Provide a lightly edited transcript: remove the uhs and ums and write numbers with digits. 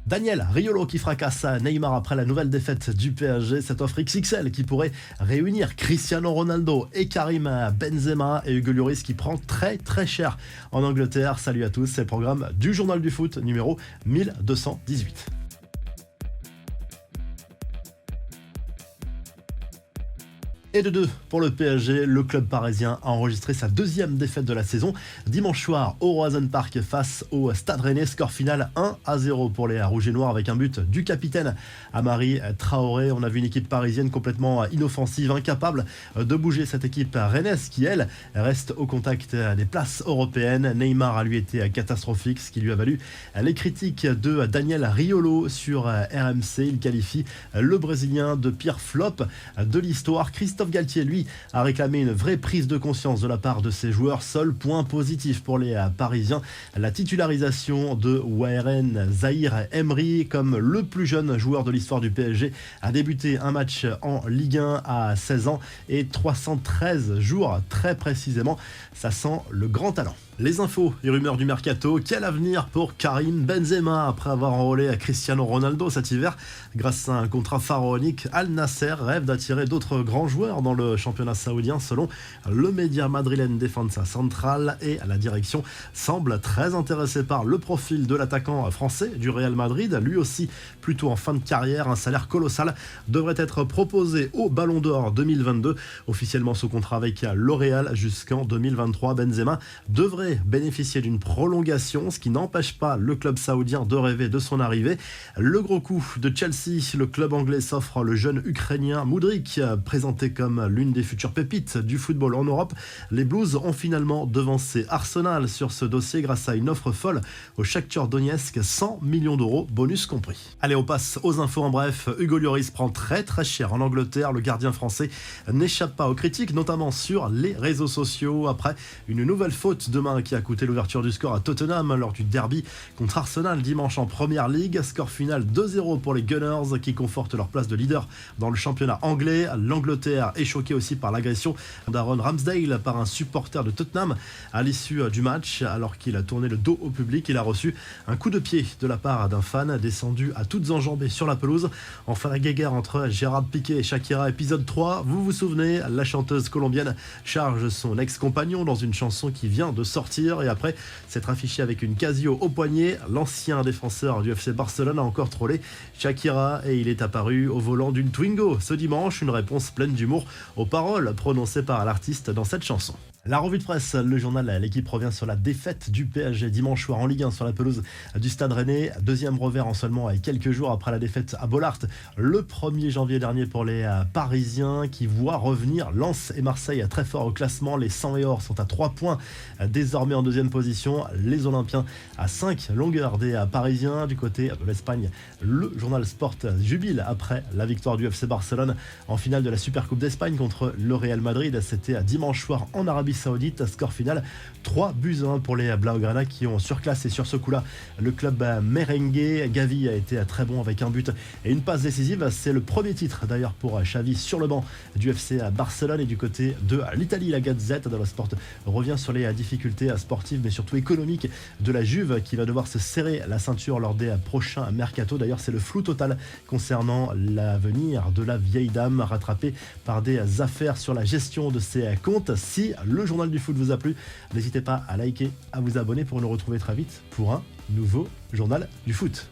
Daniel Riolo qui fracasse Neymar après la nouvelle défaite du PSG. Cette offre XXL qui pourrait réunir Cristiano Ronaldo et Karim Benzema, et Hugo Lloris qui prend très cher en Angleterre. Salut à tous, c'est le programme du Journal du Foot numéro 1218. Et de 2 pour le PSG, le club parisien a enregistré sa deuxième défaite de la saison dimanche soir au Roazhon Park face au Stade Rennais. Score final 1-0 pour les Rouges et Noirs avec un but du capitaine Amari Traoré. On a vu une équipe parisienne complètement inoffensive, incapable de bouger cette équipe rennaise qui, elle, reste au contact des places européennes. Neymar a lui été catastrophique, ce qui lui a valu les critiques de Daniel Riolo sur RMC. Il qualifie le Brésilien de pire flop de l'histoire. Christophe Galtier, lui, a réclamé une vraie prise de conscience de la part de ses joueurs. Seul point positif pour les Parisiens, la titularisation de Warren Zaïre-Emery comme le plus jeune joueur de l'histoire du PSG. A débuté un match en Ligue 1 à 16 ans et 313 jours très précisément. Ça sent le grand talent. Les infos et rumeurs du mercato. Quel avenir pour Karim Benzema après avoir enrôlé à Cristiano Ronaldo cet hiver? Grâce à un contrat pharaonique, Al Nasser rêve d'attirer d'autres grands joueurs dans le championnat saoudien selon le média madrilène Defensa Central, et la direction semble très intéressée par le profil de l'attaquant français du Real Madrid, lui aussi plutôt en fin de carrière. Un salaire colossal devrait être proposé au Ballon d'Or 2022, officiellement sous contrat avec L'Oréal jusqu'en 2023. Benzema devrait bénéficier d'une prolongation, ce qui n'empêche pas le club saoudien de rêver de son arrivée. Le gros coup de Chelsea, le club anglais s'offre le jeune ukrainien Mudryk, présenté comme l'une des futures pépites du football en Europe. Les Blues ont finalement devancé Arsenal sur ce dossier grâce à une offre folle au Shakhtar Donetsk, 100 millions d'euros, bonus compris. Allez, on passe aux infos en bref. Hugo Lloris prend très cher en Angleterre. Le gardien français n'échappe pas aux critiques, notamment sur les réseaux sociaux, après une nouvelle faute de main qui a coûté l'ouverture du score à Tottenham lors du derby contre Arsenal dimanche en Première Ligue. Score final 2-0 pour les Gunners qui confortent leur place de leader dans le championnat anglais. L'Angleterre est choquée aussi par l'agression d'Aaron Ramsdale par un supporter de Tottenham à l'issue du match. Alors qu'il a tourné le dos au public, il a reçu un coup de pied de la part d'un fan descendu à toutes enjambées sur la pelouse. Enfin, la guéguerre entre Gérard Piqué et Shakira, épisode 3. Vous vous souvenez, la chanteuse colombienne charge son ex-compagnon dans une chanson qui vient de sortir, et après s'être affiché avec une Casio au poignet, l'ancien défenseur du FC Barcelone a encore trollé Shakira et il est apparu au volant d'une Twingo ce dimanche, une réponse pleine d'humour aux paroles prononcées par l'artiste dans cette chanson. La revue de presse, le journal L'équipe revient sur la défaite du PSG dimanche soir en Ligue 1 sur la pelouse du Stade Rennais. Deuxième revers en seulement quelques jours après la défaite à Bollaert le 1er janvier dernier pour les Parisiens qui voient revenir Lens et Marseille très fort au classement. Les 100 et or sont à 3 points désormais en deuxième position. Les Olympiens à 5 longueurs des Parisiens. Du côté de l'Espagne, le journal Sport jubile après la victoire du FC Barcelone en finale de la Supercoupe d'Espagne contre le Real Madrid. C'était dimanche soir en Arabie Saoudite. Score final 3-1 pour les Blaugrana qui ont surclassé sur ce coup-là le club merengue. Gavi a été très bon avec un but et une passe décisive. C'est le premier titre d'ailleurs pour Xavi sur le banc du FC Barcelone. Et du côté de l'Italie, la Gazette dello Sport revient sur les difficultés sportives mais surtout économiques de la Juve qui va devoir se serrer la ceinture lors des prochains mercato. D'ailleurs, c'est le flou total concernant l'avenir de la vieille dame, rattrapée par des affaires sur la gestion de ses comptes. Si le journal du foot vous a plu, n'hésitez pas à liker, à vous abonner pour nous retrouver très vite pour un nouveau journal du foot.